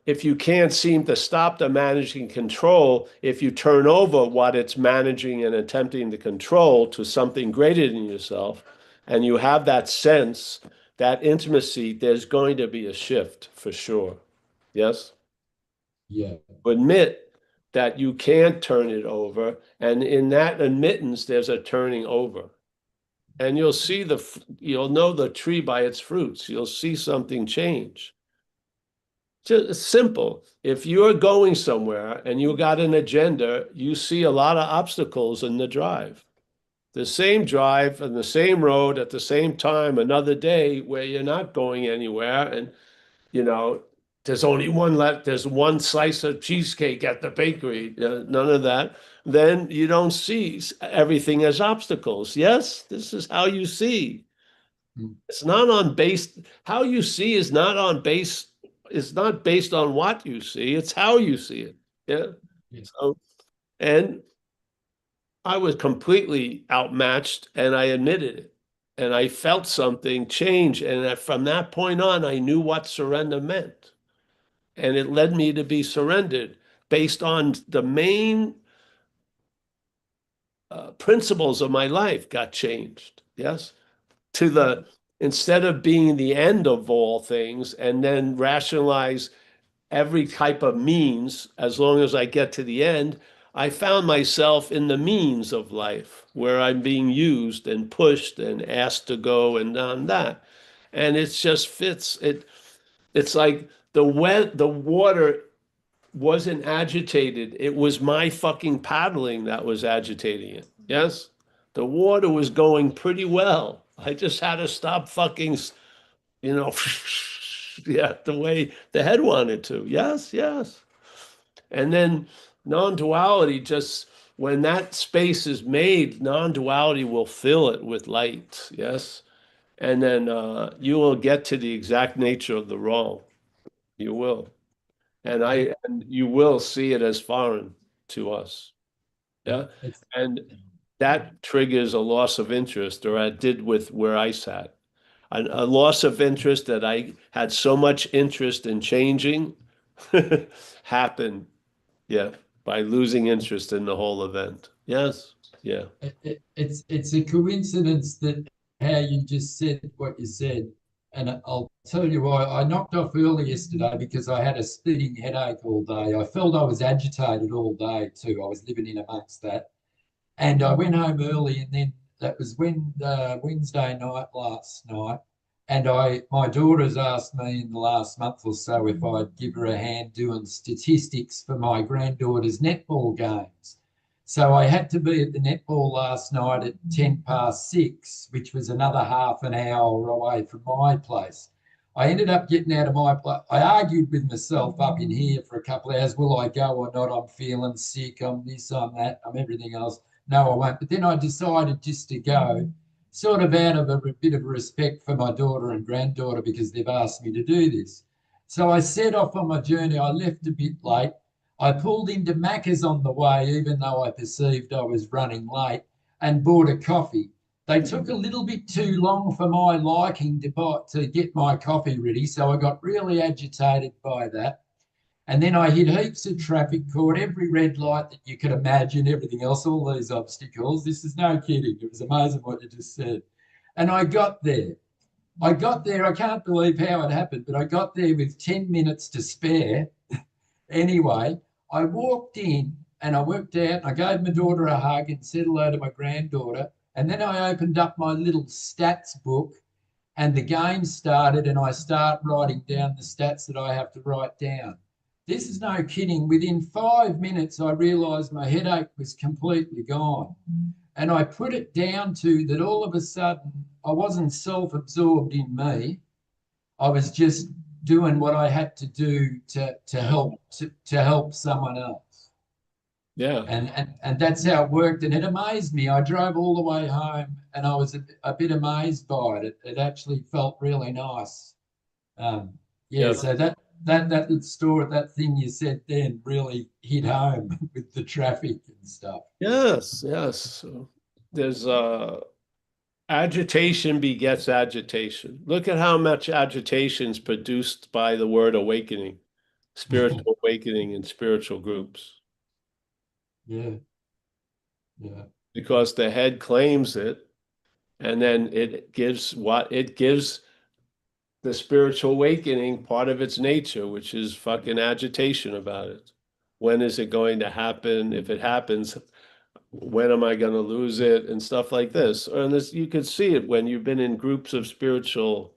if you can't seem to stop the managing control, if you turn over what it's managing and attempting to control to something greater than yourself, and you have that sense, that intimacy, there's going to be a shift for sure. Yes? yeah, Admit that you can't turn it over. And in that admittance, there's a turning over. And you'll know the tree by its fruits. You'll see something change. Just simple. If you're going somewhere and you got an agenda, you see a lot of obstacles in the drive. The same drive and the same road at the same time, another day where you're not going anywhere. And, you know, there's only one left. There's one slice of cheesecake at the bakery. None of that. Then you don't see everything as obstacles. Yes, this is how you see. It's not on base. How you see is not on base. It's not based on what you see. It's how you see it. Yeah. yeah, So, and I was completely outmatched, and I admitted it. And I felt something change, and from that point on, I knew what surrender meant, and it led me to be surrendered based on the main principles of my life got changed. Yes. Instead of being the end of all things and then rationalize every type of means as long as I get to the end, I found myself in the means of life where I'm being used and pushed and asked to go and done that. And it just fits. It's like the water wasn't agitated. It was my fucking paddling that was agitating it. Yes? The water was going pretty well. I just had to stop fucking, you know, yeah, the way the head wanted to. Yes, yes. And then non-duality just when that space is made, non-duality will fill it with light. Yes. And then you will get to the exact nature of the wrong. You will. and you will see it as foreign to us. Yeah. And that triggers a loss of interest, or I did with where I sat. A loss of interest that I had so much interest in changing happened, yeah, by losing interest in the whole event. Yes, yeah. It's a coincidence that how you just said what you said, and I'll tell you why. I knocked off early yesterday because I had a splitting headache all day. I felt I was agitated all day too. I was living in amongst that, and I went home early, and then that was Wednesday night last night. And my daughter's asked me in the last month or so if I'd give her a hand doing statistics for my granddaughter's netball games. So I had to be at the netball last night at 6:10, which was another half an hour away from my place. I ended up getting out of my place. I argued with myself up in here for a couple of hours. Will I go or not? I'm feeling sick. I'm this, I'm that, I'm everything else. No, I won't. But then I decided just to go, sort of out of a bit of respect for my daughter and granddaughter because they've asked me to do this. So I set off on my journey. I left a bit late. I pulled into Macca's on the way, even though I perceived I was running late, and bought a coffee. They took a little bit too long for my liking to get my coffee ready, so I got really agitated by that. And then I hit heaps of traffic, caught every red light that you could imagine, everything else, all these obstacles. This is no kidding. It was amazing what you just said. And I got there. I can't believe how it happened, but I got there with 10 minutes to spare. Anyway, I walked in and I worked out. I gave my daughter a hug and said hello to my granddaughter. And then I opened up my little stats book and the game started and I start writing down the stats that I have to write down. This is no kidding. Within 5 minutes, I realised my headache was completely gone. And I put it down to that all of a sudden, I wasn't self-absorbed in me. I was just doing what I had to do to help someone else. Yeah. And that's how it worked. And it amazed me. I drove all the way home and I was a bit amazed by it. It actually felt really nice. Yeah. So that story, that thing you said then really hit home with the traffic and stuff. Yes, yes. So there's agitation begets agitation. Look at how much agitation is produced by the word awakening, spiritual awakening in spiritual groups. Yeah. Yeah. Because the head claims it, and then it gives the spiritual awakening part of its nature, which is fucking agitation about it. When is it going to happen? If it happens, when am I going to lose it? And stuff like this. And this, you could see it when you've been in groups of spiritual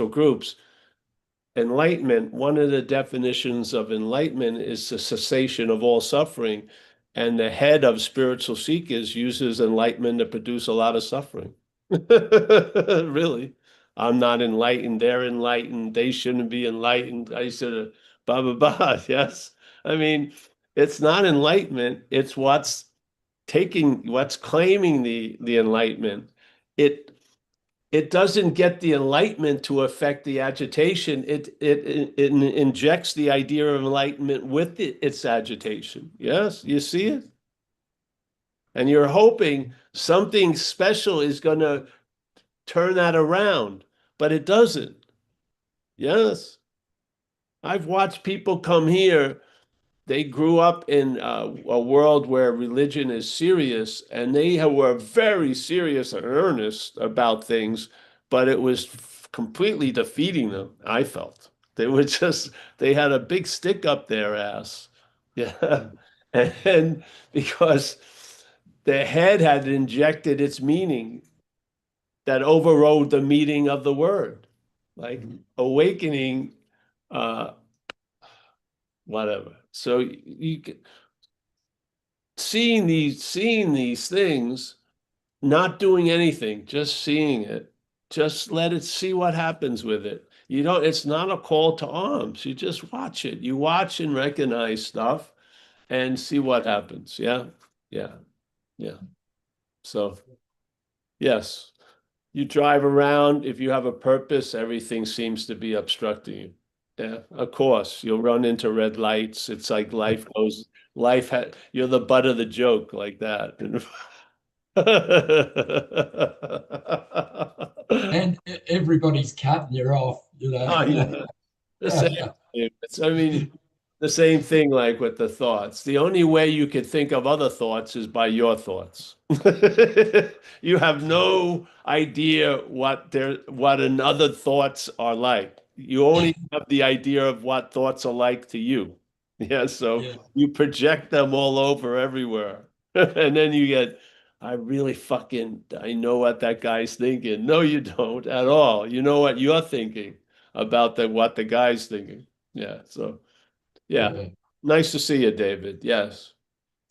groups. Enlightenment, one of the definitions of enlightenment is the cessation of all suffering. And the head of spiritual seekers uses enlightenment to produce a lot of suffering. Really. I'm not enlightened. They're enlightened. They shouldn't be enlightened. I should have, blah, blah, blah. Yes. I mean, it's not enlightenment. It's what's claiming the enlightenment. It doesn't get the enlightenment to affect the agitation. It injects the idea of enlightenment with its agitation. Yes, you see it? And you're hoping something special is going to turn that around, but it doesn't. Yes. I've watched people come here. They grew up in a world where religion is serious, and they were very serious and earnest about things, but it was completely defeating them, I felt. They had a big stick up their ass. Yeah. And because the head had injected its meaning that overrode the meaning of the word. Like awakening, whatever. So you seeing these things, not doing anything, just seeing it, just let it see what happens with it. It's not a call to arms. You just watch it. You watch and recognize stuff and see what happens. Yeah. Yeah. Yeah. So yes, you drive around. If you have a purpose, everything seems to be obstructing you. Yeah, of course. You'll run into red lights. It's like you're the butt of the joke like that. And everybody's cutting you off, you know. Oh, yeah. The same thing. I mean, the same thing like with the thoughts. The only way you could think of other thoughts is by your thoughts. You have no idea what another thoughts are like. You only have the idea of what thoughts are like to you. Yeah, so Yeah. you project them all over everywhere. And then you get, I know what that guy's thinking. No, you don't at all. You know what you're thinking about what the guy's thinking. Yeah, so yeah. Yeah. Nice to see you, David. Yes.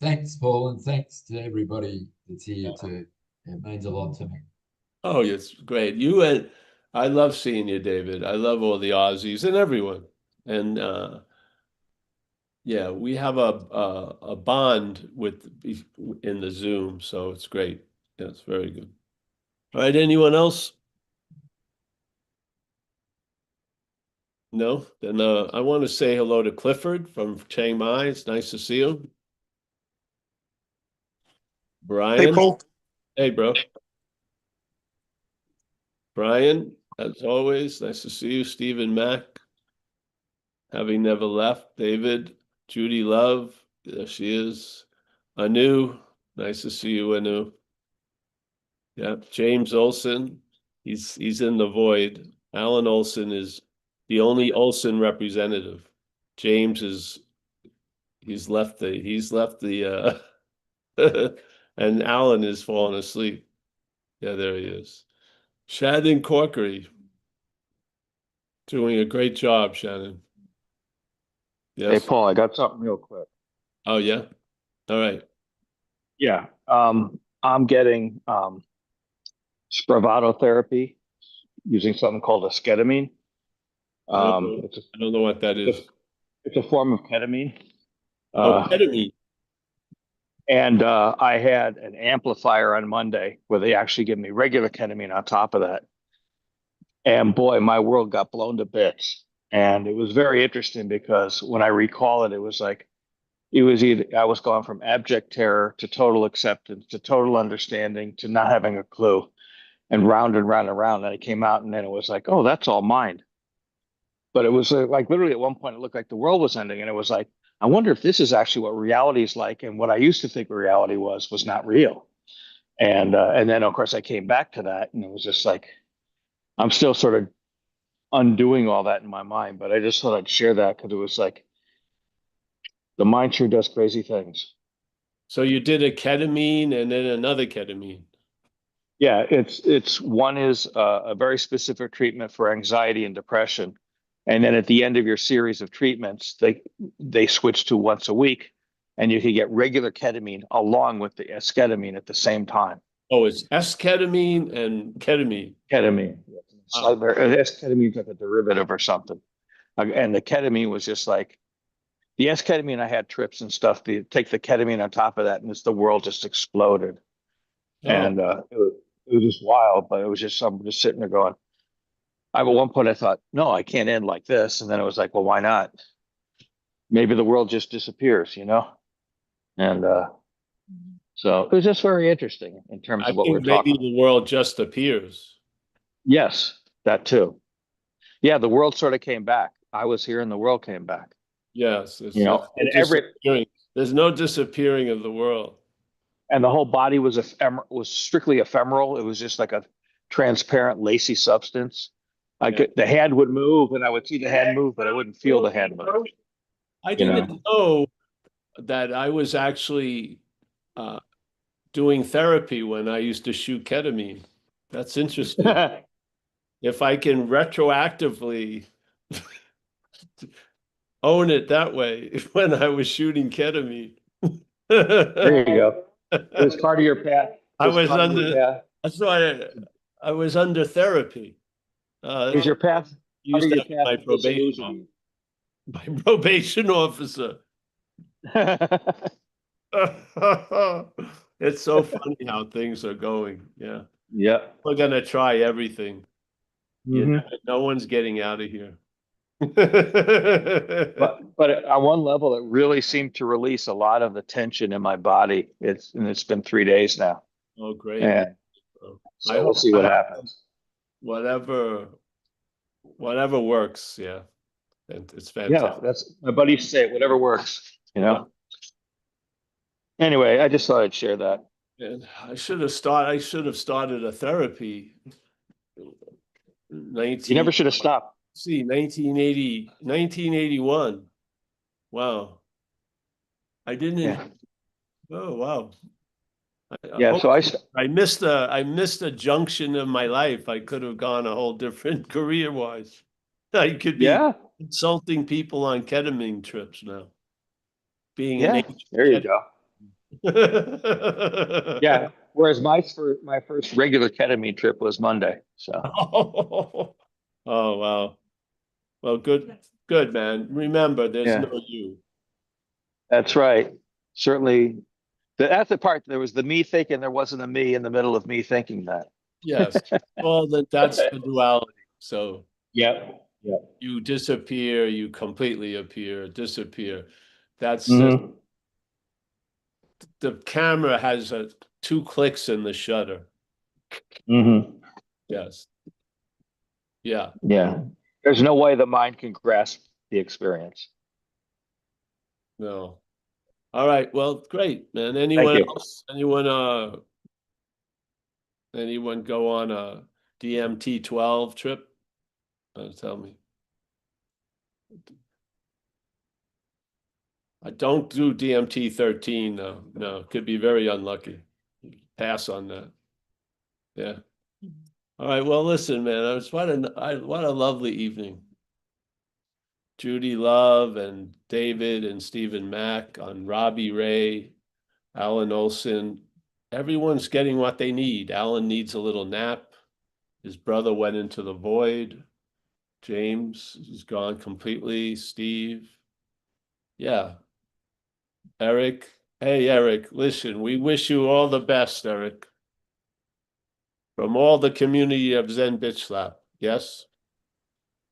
Thanks, Paul, and thanks to everybody that's here too. It means a lot to me. Oh, it's great. I love seeing you, David. I love all the Aussies and everyone. And yeah, we have a bond in the Zoom, so it's great. Yeah, it's very good. All right, anyone else? No? Then I want to say hello to Clifford from Chiang Mai. It's nice to see you. Brian. Hey, Paul. Hey, bro. Brian, as always, nice to see you. Stephen Mack, having never left. David, Judy Love, there she is. Anu, nice to see you, Anu. Yeah, James Olson, he's in the void. Alan Olson is the only Olson representative. James he's left the and Alan is falling asleep. Yeah, there he is. Shannon Corkery, doing a great job, Shannon. Hey, Yes. Paul, I got something real quick. Oh, yeah. All right. Yeah. I'm getting Spravato therapy using something called esketamine. I don't know, It's I don't know what that is. it's a form of ketamine. Oh, ketamine. And I had an amplifier on Monday where they actually give me regular ketamine on top of that. And boy, my world got blown to bits. And it was very interesting because when I recall it, it was like it was either I was going from abject terror to total acceptance to total understanding to not having a clue and round and round and round. And it came out and then it was like, oh, that's all mine. But it was like literally at one point it looked like the world was ending. And it was like, I wonder if this is actually what reality is like. And what I used to think reality was not real. And then of course I came back to that and it was just like, I'm still sort of undoing all that in my mind. But I just thought I'd share that because it was like, the mind sure does crazy things. So you did a ketamine and then another ketamine. Yeah, it's one is a very specific treatment for anxiety and depression, and then at the end of your series of treatments, they switch to once a week, and you can get regular ketamine along with the esketamine at the same time. Oh, it's S-ketamine and ketamine. Ketamine, Wow. esketamine is like a derivative or something, and the ketamine was just like the esketamine. I had trips and stuff. Take the ketamine on top of that, and the world just exploded. Oh. And it was just wild, but it was just I'm just sitting there going. At one point I thought, no, I can't end like this, and then it was like, well, why not? Maybe the world just disappears, you know? And so it was just very interesting in terms I of what we're think maybe talking. the world just appears. Yes, that too. Yeah, the world sort of came back. I was here, and the world came back. Yes, You know, and there's no disappearing of the world. and the whole body was was strictly ephemeral. It was just like a transparent, lacy substance. The hand would move, and I would see the hand move, but I wouldn't feel the hand move. I didn't know that I was actually doing therapy when I used to shoot ketamine. That's interesting. If I can retroactively own it that way when I was shooting ketamine. There you go. It was part of your path. That's why I was under therapy. Is your path? Used to have my probation officer. It's so funny how things are going. Yeah. Yeah. We're gonna try everything. No one's getting out of here. But on one level, it really seemed to release a lot of the tension in my body. It's been 3 days now, Oh, great. and Oh, I so we'll hope see what happens. whatever works. Yeah. And it's Yeah, fantastic. that's my buddy used to say, whatever works, you Yeah. know. Anyway, I just thought I'd share that. And I should have started a therapy. You never should have stopped. 1981. Wow. I didn't. Yeah. Oh, wow. Yeah. So I missed a junction of my life. I could have gone a whole different career-wise. I could be yeah, consulting people on ketamine trips now. Being an yeah. There you go. ketamine. Yeah. Whereas my first regular ketamine trip was Monday. So Oh, wow. Well, good, man. Remember, there's yeah, no you. that's right. Certainly, that's the part. There was the me thinking there wasn't a me in the middle of me thinking that. Yes. Well, that's the duality. So Yep. Yep. you disappear, you completely appear, disappear. That's Mhm. the camera has 2 clicks in the shutter. Mhm. Yes. Yeah. Yeah. There's no way the mind can grasp the experience. No. All right. Well, great, man. Thank Anyone you. else? Anyone go on a DMT 12 trip? Tell me. I don't do DMT 13 though. No, could be very unlucky. Pass on that. Yeah. All right. Well, listen, man. What a lovely evening. Judy Love and David and Stephen Mack on Robbie Ray, Alan Olson. Everyone's getting what they need. Alan needs a little nap. His brother went into the void. James is gone completely. Steve. Yeah. Eric. Hey, Eric, listen, we wish you all the best, Eric. From all the community of Zen Bitch Slap. Yes?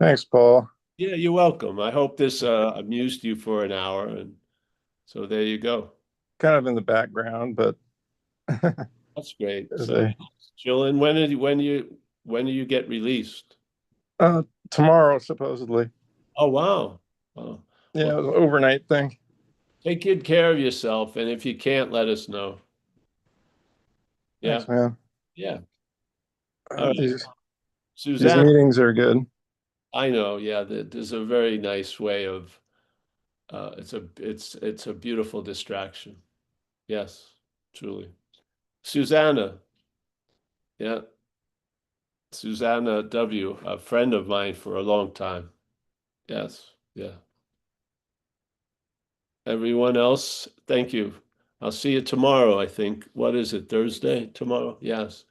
Thanks, Paul. Yeah, you're welcome. I hope this amused you for an hour. And so there you go. Kind of in the background, but That's great. as So, Jillian, when do you get released? tomorrow, supposedly. Oh, wow. Oh, Yeah, well, it was an overnight thing. take good care of yourself. And if you can't, let us know. Yeah. Thanks, man. Yeah. All right. These Suzanne, meetings are good. I know. Yeah. There's a very nice way of, it's a beautiful distraction. Yes, truly. Susanna. Yeah. Susanna W., a friend of mine for a long time. Yes. Yeah. Everyone else, thank you. I'll see you tomorrow, I think. What is it, Thursday? Tomorrow? Yes.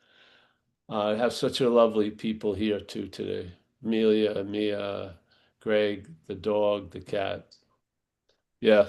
I have such a lovely people here too today. Amelia, Mia, Greg, the dog, the cat. Yeah.